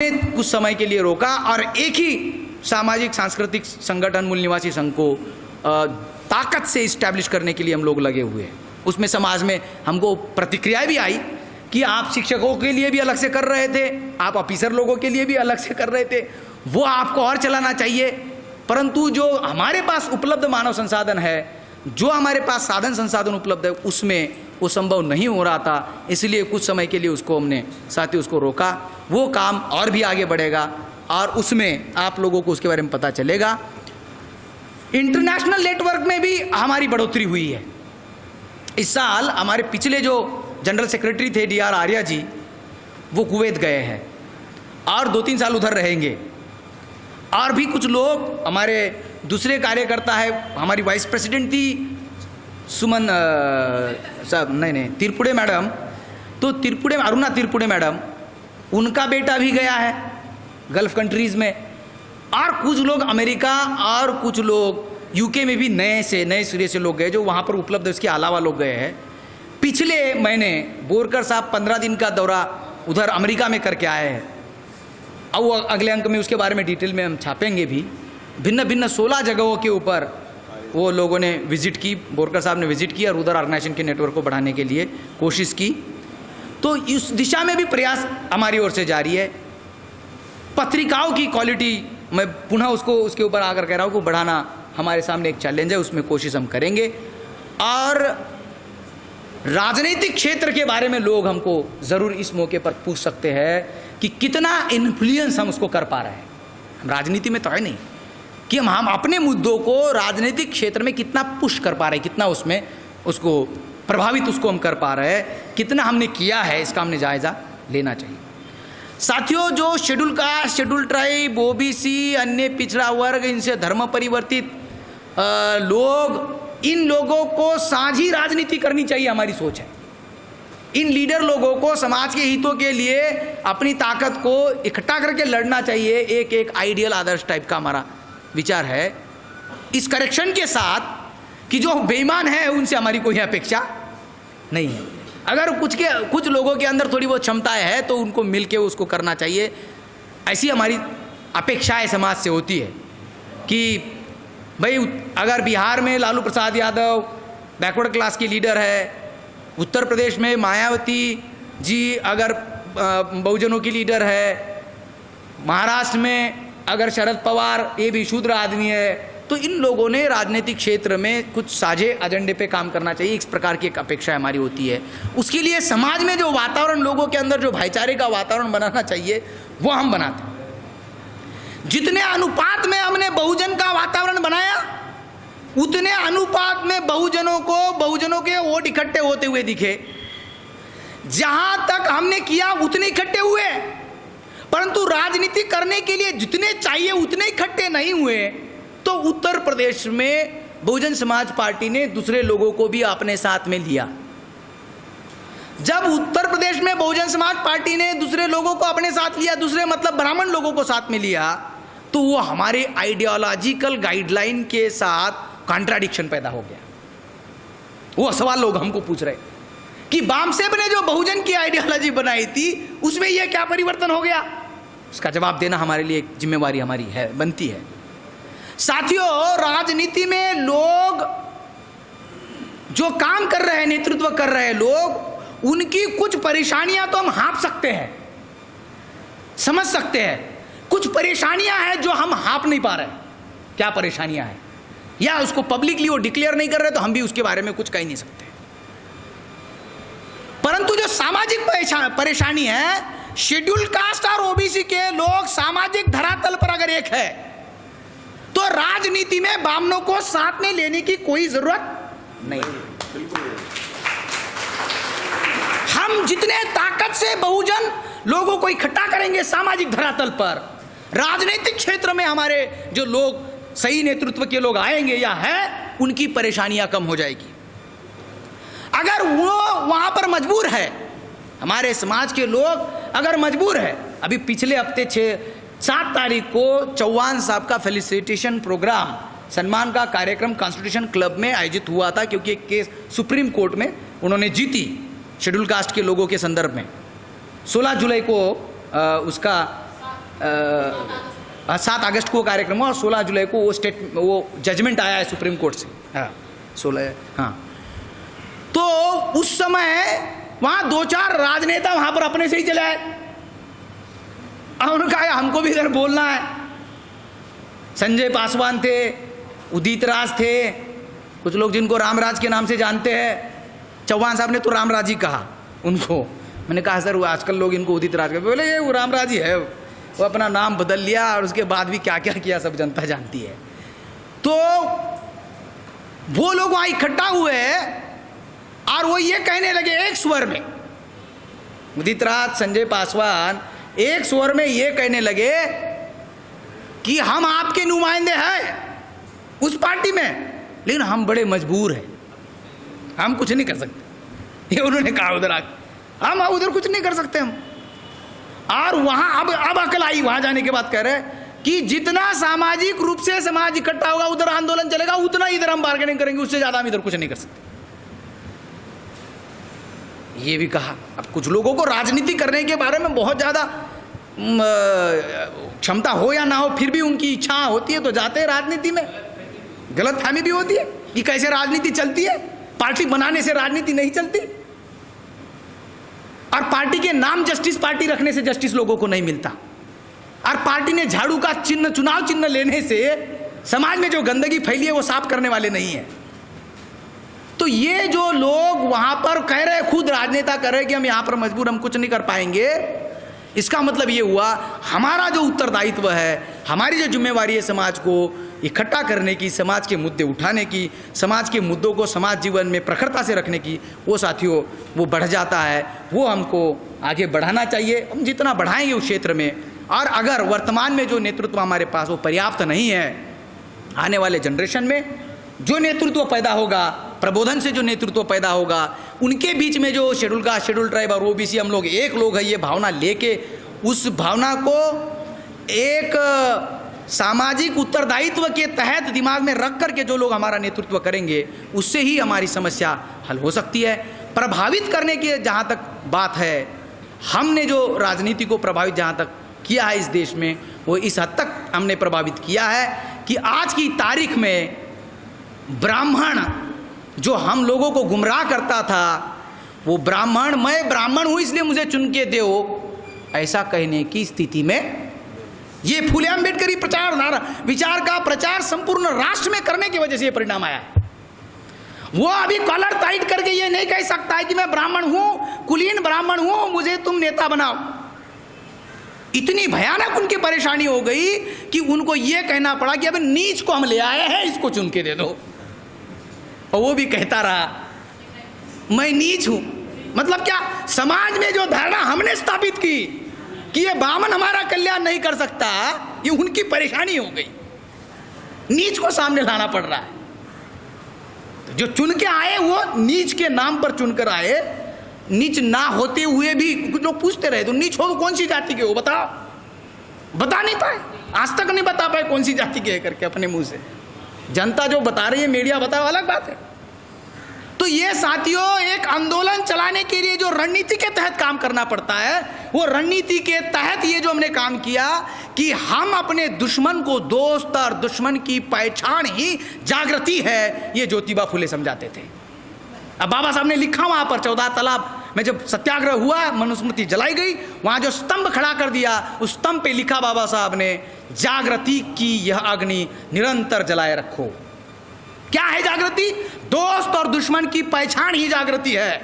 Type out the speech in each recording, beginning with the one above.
कुछ समय के लिए रोका और एक ही सामाजिक सांस्कृतिक संगठन मूल निवासी संघ को ताकत से इस्टेब्लिश करने के लिए हम लोग लगे हुए हैं। उसमें समाज में हमको प्रतिक्रियाएं भी आई कि आप शिक्षकों के लिए भी अलग से कर रहे थे, आप ऑफिसर लोगों के लिए भी अलग से कर रहे थे, वो आपको और चलाना चाहिए। परंतु जो हमारे पास उपलब्ध मानव संसाधन है, जो हमारे पास साधन संसाधन उपलब्ध है, उसमें वो संभव नहीं हो रहा था, इसलिए कुछ समय के लिए उसको हमने साथी उसको रोका। वो काम और भी आगे बढ़ेगा और उसमें आप लोगों को उसके बारे में पता चलेगा। इंटरनेशनल नेटवर्क में भी हमारी बढ़ोतरी हुई है। इस साल हमारे पिछले जो जनरल सेक्रेटरी थे DR आर्या जी, वो कुवैत गए हैं और 2-3 साल उधर रहेंगे। और भी कुछ लोग हमारे दूसरे कार्यकर्ता है, हमारी वाइस प्रेसिडेंट थी सुमन साहब, नहीं तिरपुड़े मैडम, तो अरुणा तिरपुड़े मैडम, उनका बेटा भी गया है गल्फ कंट्रीज़ में। और कुछ लोग अमेरिका और कुछ लोग UK में भी नए सिरे से लोग गए, जो वहाँ पर उपलब्ध है, उसके अलावा लोग गए हैं। पिछले महीने बोरकर साहब 15 दिन का दौरा उधर अमेरिका में करके आए हैं। अब वो अगले अंक में उसके बारे में डिटेल में हम छापेंगे भी। भिन्न भिन्न 16 जगहों के ऊपर वो लोगों ने विजिट की, बोरकर साहब ने विजिट की और उधर ऑर्गेनाइजेशन के नेटवर्क को बढ़ाने के लिए कोशिश की। तो इस दिशा में भी प्रयास हमारी ओर से जारी है। पत्रिकाओं की क्वालिटी, मैं पुनः उसके ऊपर आकर कह रहा हूँ, को बढ़ाना हमारे सामने एक चैलेंज है, उसमें कोशिश हम करेंगे। और राजनीतिक क्षेत्र के बारे में लोग हमको ज़रूर इस मौके पर पूछ सकते हैं कि कितना इन्फ्लुएंस हम उसको कर पा रहे हैं। हम राजनीति में तो है नहीं कि हम अपने मुद्दों को राजनीतिक क्षेत्र में कितना पुश कर पा रहे हैं, कितना उसमें उसको प्रभावित उसको हम कर पा रहे हैं, कितना हमने किया है, इसका हमने जायज़ा लेना चाहिए। साथियों, जो schedule caste, schedule tribe, OBC, अन्य पिछड़ा वर्ग, इनसे धर्म परिवर्तित लोग, इन लोगों को साझी राजनीति करनी चाहिए, हमारी सोच है। इन लीडर लोगों को समाज के हितों के लिए अपनी ताकत को इकट्ठा करके लड़ना चाहिए। एक आइडियल आदर्श टाइप का हमारा विचार है। इस करेक्शन के साथ कि जो बेईमान है उनसे हमारी कोई अपेक्षा नहीं है। अगर कुछ लोगों के अंदर थोड़ी बहुत क्षमताएं है तो उनको मिलके उसको करना चाहिए, ऐसी हमारी अपेक्षाएं समाज से होती है। कि भाई अगर बिहार में लालू प्रसाद यादव बैकवर्ड क्लास की लीडर है, उत्तर प्रदेश में मायावती जी अगर बहुजनों की लीडर है, महाराष्ट्र में अगर शरद पवार ये भी शूद्र आदमी है, तो इन लोगों ने राजनीतिक क्षेत्र में कुछ साझे एजेंडे पे काम करना चाहिए। इस प्रकार की एक अपेक्षा हमारी होती है। उसके लिए समाज में जो वातावरण, लोगों के अंदर जो भाईचारे का वातावरण बनाना चाहिए, वो हम बनाते हैं। जितने अनुपात में हमने बहुजन का वातावरण बनाया, उतने अनुपात में बहुजनों के वोट इकट्ठे होते हुए दिखे। जहां तक हमने किया उतने इकट्ठे हुए, परंतु राजनीति करने के लिए जितने चाहिए उतने इकट्ठे नहीं हुए। तो उत्तर प्रदेश में बहुजन समाज पार्टी ने दूसरे लोगों को भी अपने साथ में लिया। जब उत्तर प्रदेश में बहुजन समाज पार्टी ने दूसरे लोगों को अपने साथ लिया, दूसरे मतलब ब्राह्मण लोगों को साथ में लिया, तो वो हमारे आइडियोलॉजिकल गाइडलाइन के साथ कॉन्ट्राडिक्शन पैदा हो गया। वो सवाल लोग हमको पूछ रहे कि बामसेब ने जो बहुजन की आइडियोलॉजी बनाई थी, उसमें यह क्या परिवर्तन हो गया? उसका जवाब देना हमारे लिए एक जिम्मेवारी हमारी है, बनती है। साथियों, राजनीति में लोग जो काम कर रहे हैं, नेतृत्व कर रहे हैं लोग, उनकी कुछ परेशानियां तो हम हाँप सकते हैं, समझ सकते हैं। कुछ परेशानियां हैं जो हम हाँप नहीं पा रहे। क्या परेशानियां हैं? या उसको पब्लिकली वो डिक्लेयर नहीं कर रहे, तो हम भी उसके बारे में कुछ कह नहीं सकते। परंतु जो सामाजिक परेशानी है, शेड्यूल कास्ट और OBC के लोग सामाजिक धरातल पर अगर एक है, तो राजनीति में ब्राह्मणों को साथ में लेने की कोई जरूरत नहीं। हम जितने ताकत से बहुजन लोगों को इकट्ठा करेंगे सामाजिक धरातल पर, राजनीतिक क्षेत्र में हमारे जो लोग सही नेतृत्व के लोग आएंगे या है, उनकी परेशानियां कम हो जाएगी। अगर वो वहां पर मजबूर है, हमारे समाज के लोग अगर मजबूर है, अभी पिछले हफ्ते 7 तारीख को चौहान साहब का फेलिसिटेशन प्रोग्राम, सम्मान का कार्यक्रम कॉन्स्टिट्यूशन क्लब में आयोजित हुआ था, क्योंकि एक केस सुप्रीम कोर्ट में उन्होंने जीती शेड्यूल कास्ट के लोगों के संदर्भ में। 16 जुलाई को उसका 7 अगस्त को कार्यक्रम हुआ और 16 जुलाई को वो जजमेंट आया है सुप्रीम कोर्ट से। हाँ 16, हाँ। तो उस समय वहाँ 2-4 राजनेता वहाँ पर अपने से ही चले आए। उन्होंने कहा हमको भी इधर बोलना है। संजय पासवान थे, उदित राज थे, कुछ लोग जिनको रामराज के नाम से जानते हैं। चौहान साहब ने तो रामराज ही कहा उनको। मैंने कहा सर वो आजकल लोग इनको उदित राज कहते, बोले ये वो रामराज ही है, वो अपना नाम बदल लिया और उसके बाद भी क्या क्या किया सब जनता जानती है। तो वो लोग वहाँ इकट्ठा हुए और वो ये कहने लगे एक स्वर में, उदित राज, संजय पासवान एक स्वर में ये कहने लगे कि हम आपके नुमाइंदे हैं उस पार्टी में, लेकिन हम बड़े मजबूर हैं, हम कुछ नहीं कर सकते। ये उन्होंने कहा उधर आके, हम उधर कुछ नहीं कर सकते हम। और वहां अब अकल आई, वहां जाने के बाद कह रहे कि जितना सामाजिक रूप से समाज इकट्ठा होगा उधर आंदोलन चलेगा, उतना इधर हम बार्गेनिंग करेंगे, उससे ज्यादा हम इधर कुछ नहीं कर सकते। ये भी कहा। अब कुछ लोगों को राजनीति करने के बारे में बहुत ज्यादा क्षमता हो या ना हो, फिर भी उनकी इच्छा होती है तो जाते हैं राजनीति में। गलतफहमी भी होती है कि कैसे राजनीति चलती है, पार्टी बनाने से राजनीति नहीं चलती, और पार्टी के नाम जस्टिस पार्टी रखने से जस्टिस लोगों को नहीं मिलता, और पार्टी ने झाड़ू का चिन्ह, चुनाव चिन्ह लेने से समाज में जो गंदगी फैली है वो साफ करने वाले नहीं है। तो ये जो लोग वहां पर कह रहे, खुद राजनेता कह रहे कि हम यहां पर मजबूर, हम कुछ नहीं कर पाएंगे, इसका मतलब ये हुआ हमारा जो उत्तरदायित्व है, हमारी जो जिम्मेवारी है समाज को इकट्ठा करने की, समाज के मुद्दे उठाने की, समाज के मुद्दों को समाज जीवन में प्रखरता से रखने की, वो साथियों वो बढ़ जाता है। वो हमको आगे बढ़ाना चाहिए, हम जितना बढ़ाएंगे उस क्षेत्र में। और अगर वर्तमान में जो नेतृत्व हमारे पास वो पर्याप्त नहीं है, आने वाले जनरेशन में जो नेतृत्व पैदा होगा, प्रबोधन से जो नेतृत्व पैदा होगा, उनके बीच में जो शेड्यूल कास्ट, शेड्यूल ट्राइब और ओबीसी हम लोग एक लोग हैं, ये भावना लेके उस भावना को एक सामाजिक उत्तरदायित्व के तहत दिमाग में रख करके जो लोग हमारा नेतृत्व करेंगे, उससे ही हमारी समस्या हल हो सकती है। प्रभावित करने की जहाँ तक बात है, हमने जो राजनीति को प्रभावित जहाँ तक किया है इस देश में, वो इस हद तक हमने प्रभावित किया है कि आज की तारीख में ब्राह्मण जो हम लोगों को गुमराह करता था, वो ब्राह्मण, मैं ब्राह्मण हूँ इसलिए मुझे चुन के दो, ऐसा कहने की स्थिति में ये फूले अम्बेडकरी विचार का प्रचार संपूर्ण राष्ट्र में करने की वजह से ये परिणाम आया है। वो अभी कॉलर टाइट करके ये नहीं कह सकता है कि मैं ब्राह्मण हूं, कुलीन ब्राह्मण हूं, मुझे तुम नेता बनाओ। इतनी भयानक उनकी परेशानी हो गई कि उनको ये कहना पड़ा कि अब नीच को हम ले आए हैं, इसको चुन के दे दो। और वो भी कहता रहा मैं नीच हूं। मतलब क्या, समाज में जो धारणा हमने स्थापित की कि ये बामन हमारा कल्याण नहीं कर सकता, ये उनकी परेशानी हो गई। नीच को सामने लाना पड़ रहा है। तो जो चुन के आए वो नीच के नाम पर चुनकर आए, नीच ना होते हुए भी कुछ लोग पूछते रहे तो नीच हो कौन सी जाति के हो, बताओ, बता नहीं पाए, आज तक नहीं बता पाए कौन सी जाति के है करके अपने मुंह से। जनता जो बता रही है, मीडिया बताओ, अलग बात है। तो ये साथियों, एक आंदोलन चलाने के लिए जो रणनीति के तहत काम करना पड़ता है, वो रणनीति के तहत ये जो हमने काम किया कि हम अपने दुश्मन को दोस्त और दुश्मन की पहचान ही जागृति है, ये ज्योतिबा फुले समझाते थे। अब बाबा साहब ने लिखा वहां पर 14 तालाब में जब सत्याग्रह हुआ, मनुस्मृति जलाई गई, वहां जो स्तंभ खड़ा कर दिया, उस स्तंभ पे लिखा बाबा साहब ने, जागृति की यह अग्नि निरंतर जलाए रखो। क्या है जागृति? दोस्त और दुश्मन की पहचान ही जागृति है।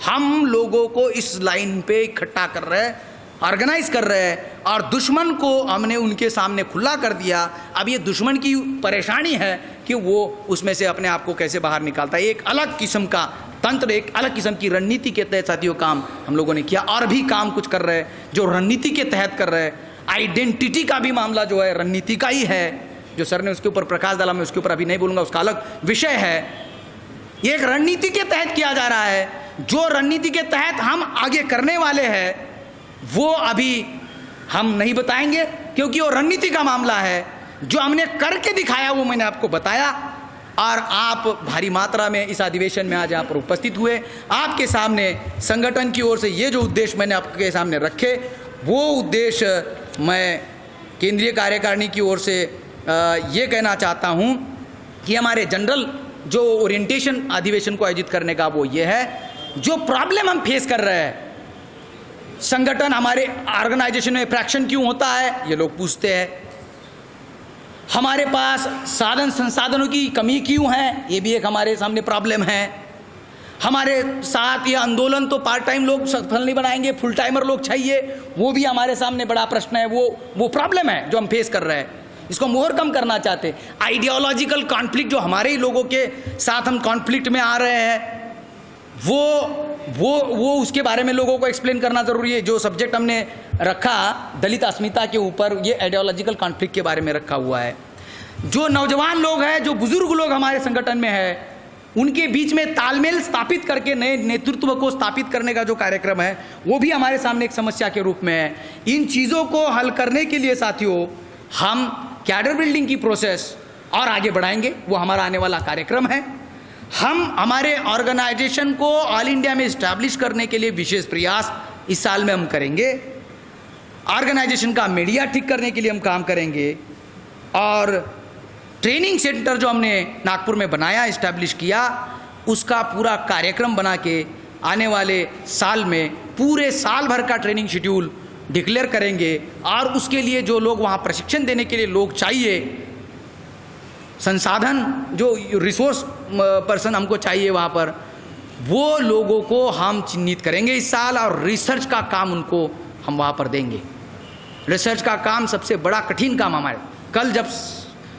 हम लोगों को इस लाइन पे इकट्ठा कर रहे हैं, ऑर्गेनाइज कर रहे हैं, और दुश्मन को हमने उनके सामने खुला कर दिया। अब ये दुश्मन की परेशानी है कि वो उसमें से अपने आप को कैसे बाहर निकालता है। एक अलग किस्म का तंत्र, एक अलग किस्म की रणनीति के तहत साथियों काम हम लोगों ने किया, और भी काम कुछ कर रहे हैं जो रणनीति के तहत कर रहे हैं। आइडेंटिटी का भी मामला जो है रणनीति का ही है, जो सर ने उसके ऊपर प्रकाश डाला, मैं उसके ऊपर अभी नहीं बोलूँगा, उसका अलग विषय है। ये एक रणनीति के तहत किया जा रहा है। जो रणनीति के तहत हम आगे करने वाले हैं वो अभी हम नहीं बताएंगे, क्योंकि वो रणनीति का मामला है। जो हमने करके दिखाया वो मैंने आपको बताया, और आप भारी मात्रा में इस अधिवेशन में आज यहाँ पर उपस्थित हुए। आपके सामने संगठन की ओर से ये जो उद्देश्य मैंने आपके सामने रखे, वो उद्देश्य मैं केंद्रीय कार्यकारिणी की ओर से ये कहना चाहता हूँ कि हमारे जनरल जो ओरिएंटेशन अधिवेशन को आयोजित करने का वो ये है, जो प्रॉब्लम हम फेस कर रहे हैं, संगठन हमारे ऑर्गेनाइजेशन में फ्रैक्शन क्यों होता है ये लोग पूछते हैं, हमारे पास साधन संसाधनों की कमी क्यों है ये भी एक हमारे सामने प्रॉब्लम है, हमारे साथ ये आंदोलन तो पार्ट टाइम लोग सफल नहीं बनाएंगे, फुल टाइमर लोग चाहिए, वो भी हमारे सामने बड़ा प्रश्न है, वो प्रॉब्लम है जो हम फेस कर रहे हैं, इसको हम ओवरकम करना चाहते हैं। आइडियोलॉजिकल कॉन्फ्लिक्ट जो हमारे ही लोगों के साथ हम कॉन्फ्लिक्ट में आ रहे हैं, वो उसके बारे में लोगों को एक्सप्लेन करना ज़रूरी है। जो सब्जेक्ट हमने रखा दलित अस्मिता के ऊपर, ये आइडियोलॉजिकल कॉन्फ्लिक्ट के बारे में रखा हुआ है। जो नौजवान लोग हैं, जो बुजुर्ग लोग हमारे संगठन में है, उनके बीच में तालमेल स्थापित करके नए नेतृत्व को स्थापित करने का जो कार्यक्रम है वो भी हमारे सामने एक समस्या के रूप में है। इन चीज़ों को हल करने के लिए साथियों हम कैडर बिल्डिंग की प्रोसेस और आगे बढ़ाएंगे, वो हमारा आने वाला कार्यक्रम है। हम हमारे ऑर्गेनाइजेशन को ऑल इंडिया में इस्टेब्लिश करने के लिए विशेष प्रयास इस साल में हम करेंगे। ऑर्गेनाइजेशन का मीडिया ठीक करने के लिए हम काम करेंगे और ट्रेनिंग सेंटर जो हमने नागपुर में बनाया, इस्टेब्लिश किया, उसका पूरा कार्यक्रम बना के आने वाले साल में पूरे साल भर का ट्रेनिंग शेड्यूल डिक्लेयर करेंगे और उसके लिए जो लोग वहाँ प्रशिक्षण देने के लिए लोग चाहिए, संसाधन जो रिसोर्स पर्सन हमको चाहिए वहाँ पर, वो लोगों को हम चिन्हित करेंगे इस साल और रिसर्च का काम उनको हम वहाँ पर देंगे। रिसर्च का काम सबसे बड़ा कठिन काम हमारे। कल जब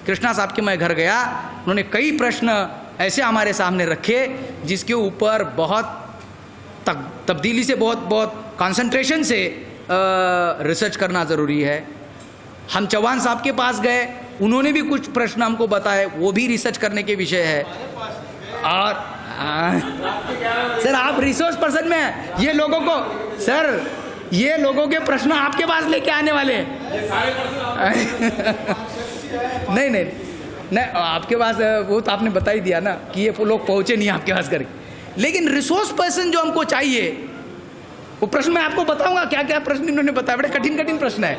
कृष्णा साहब के मैं घर गया, उन्होंने कई प्रश्न ऐसे हमारे सामने रखे जिसके ऊपर बहुत तब्दीली से, बहुत कंसंट्रेशन से रिसर्च करना ज़रूरी है। हम चौहान साहब के पास गए, उन्होंने भी कुछ प्रश्न हमको बताए, वो भी रिसर्च करने के विषय है। और सर आप रिसोर्स पर्सन में हैं, ये लोगों को सर ये लोगों के प्रश्न आपके पास लेके आने वाले हैं। नहीं आपके पास वो तो आपने बता ही दिया ना कि ये लोग पहुंचे नहीं आपके पास करके, लेकिन रिसोर्स पर्सन जो हमको चाहिए वो प्रश्न मैं आपको बताऊंगा क्या क्या प्रश्न इन्होंने बताया, बड़े कठिन प्रश्न है,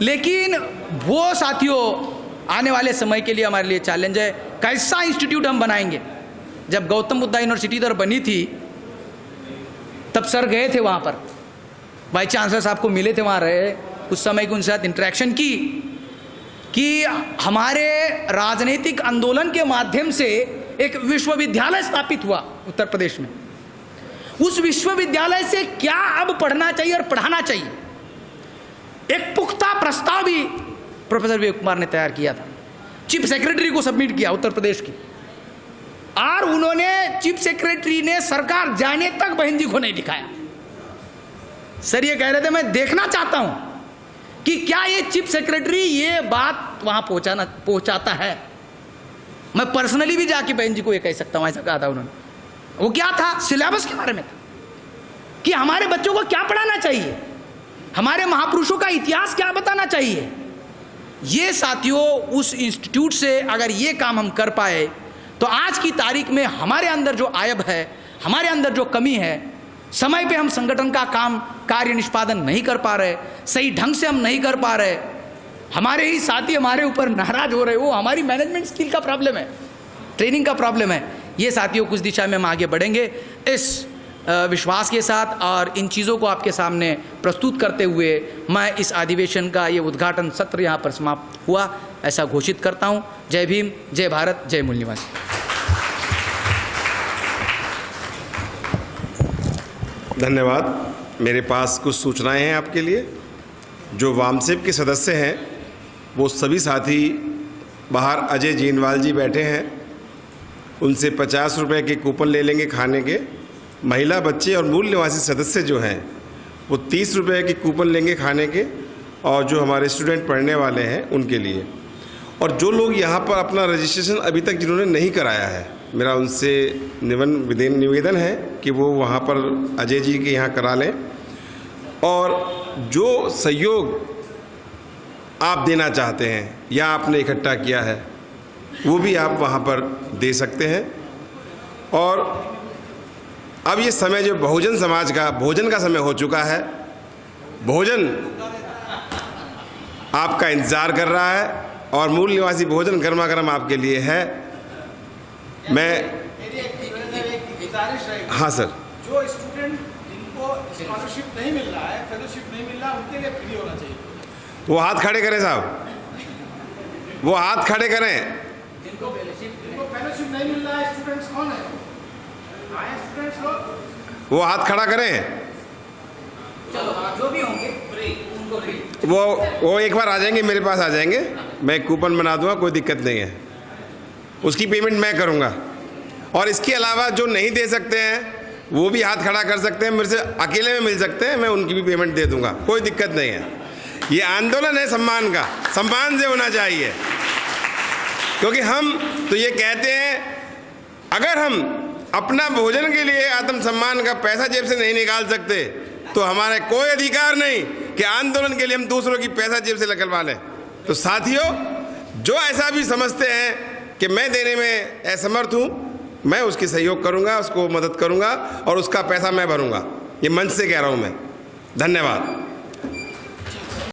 लेकिन वो साथियों आने वाले समय के लिए हमारे लिए चैलेंज है। कैसा इंस्टीट्यूट हम बनाएंगे? जब गौतम बुद्धा यूनिवर्सिटी इधर बनी थी तब सर गए थे वहाँ पर, वाइस चांसलर साहब को मिले थे, वहाँ रहे कुछ समय की, उनके साथ इंटरेक्शन की कि हमारे राजनीतिक आंदोलन के माध्यम से एक विश्वविद्यालय स्थापित हुआ उत्तर प्रदेश में। उस विश्वविद्यालय से क्या अब पढ़ना चाहिए और पढ़ाना चाहिए, एक पुख्ता प्रस्ताव भी प्रोफेसर विवेक कुमार ने तैयार किया था, चीफ सेक्रेटरी को सबमिट किया उत्तर प्रदेश की, और उन्होंने चीफ सेक्रेटरी ने सरकार जाने तक बहन जी को नहीं दिखाया। सर ये कह रहे थे मैं देखना चाहता हूं कि क्या ये चीफ सेक्रेटरी ये बात वहां पहुंचाता है। मैं पर्सनली भी जाके बहन जी को ये कह सकता हूं, ऐसा कहा था उन्होंने। वो क्या था, सिलेबस के बारे में था कि हमारे बच्चों को क्या पढ़ाना चाहिए, हमारे महापुरुषों का इतिहास क्या बताना चाहिए। ये साथियों उस इंस्टीट्यूट से अगर ये काम हम कर पाए तो आज की तारीख में हमारे अंदर जो आयब है, हमारे अंदर जो कमी है, समय पे हम संगठन का काम कार्य निष्पादन नहीं कर पा रहे, सही ढंग से हम नहीं कर पा रहे, हमारे ही साथी हमारे ऊपर नाराज हो रहे, वो हमारी मैनेजमेंट स्किल का प्रॉब्लम है, ट्रेनिंग का प्रॉब्लम है। ये साथियों कुछ दिशा में हम आगे बढ़ेंगे इस विश्वास के साथ, और इन चीज़ों को आपके सामने प्रस्तुत करते हुए मैं इस अधिवेशन का ये उद्घाटन सत्र यहाँ पर समाप्त हुआ ऐसा घोषित करता हूँ। जय भीम, जय भारत, जय मूल निवासी। धन्यवाद। मेरे पास कुछ सूचनाएं हैं आपके लिए। जो वामसेप के सदस्य हैं वो सभी साथी बाहर अजय जीनवाल जी बैठे हैं, उनसे 50 रुपये के कूपन ले लेंगे खाने के। महिला, बच्चे और मूल निवासी सदस्य जो हैं वो 30 रुपये के कूपन लेंगे खाने के, और जो हमारे स्टूडेंट पढ़ने वाले हैं उनके लिए। और जो लोग यहाँ पर अपना रजिस्ट्रेशन अभी तक जिन्होंने नहीं कराया है, मेरा उनसे निवेदन है कि वो वहाँ पर अजय जी के यहाँ करा लें। और जो सहयोग आप देना चाहते हैं या आपने इकट्ठा किया है वो भी आप वहाँ पर दे सकते हैं। और अब ये समय जो बहुजन समाज का भोजन का समय हो चुका है, भोजन आपका इंतज़ार कर रहा है और मूल निवासी भोजन गर्मा गर्म आपके लिए है। मैं गुजारिश रहेगी, हाँ सर, जो स्टूडेंट जिनको स्कॉलरशिप नहीं मिल रहा है, फेलोशिप नहीं मिल रहा, उनके लिए फ्री होना चाहिए। वो हाथ खड़े करें साहब, वो हाथ खड़े करें। जिनको फेलोशिप नहीं मिल रहा है, स्टूडेंट्स कौन है? आए स्टूडेंट्स लोग, वो हाथ खड़ा करें। जो भी होंगे उनको फ्री। वो एक बार आ जाएंगे, मेरे पास आ जाएंगे, मैं एक कूपन बना दूंगा, कोई दिक्कत नहीं है, उसकी पेमेंट मैं करूंगा। और इसके अलावा जो नहीं दे सकते हैं वो भी हाथ खड़ा कर सकते हैं, मेरे से अकेले में मिल सकते हैं, मैं उनकी भी पेमेंट दे दूंगा, कोई दिक्कत नहीं है। ये आंदोलन है सम्मान का, सम्मान से होना चाहिए, क्योंकि हम तो ये कहते हैं अगर हम अपना भोजन के लिए आत्मसम्मान का पैसा जेब से नहीं निकाल सकते तो हमारे कोई अधिकार नहीं कि आंदोलन के लिए हम दूसरों की पैसा जेब से निकलवा लें। तो साथियों, जो ऐसा भी समझते हैं कि मैं देने में असमर्थ हूँ, मैं उसकी सहयोग करूँगा, उसको मदद करूँगा और उसका पैसा मैं भरूँगा। ये मंच से कह रहा हूँ मैं। धन्यवाद।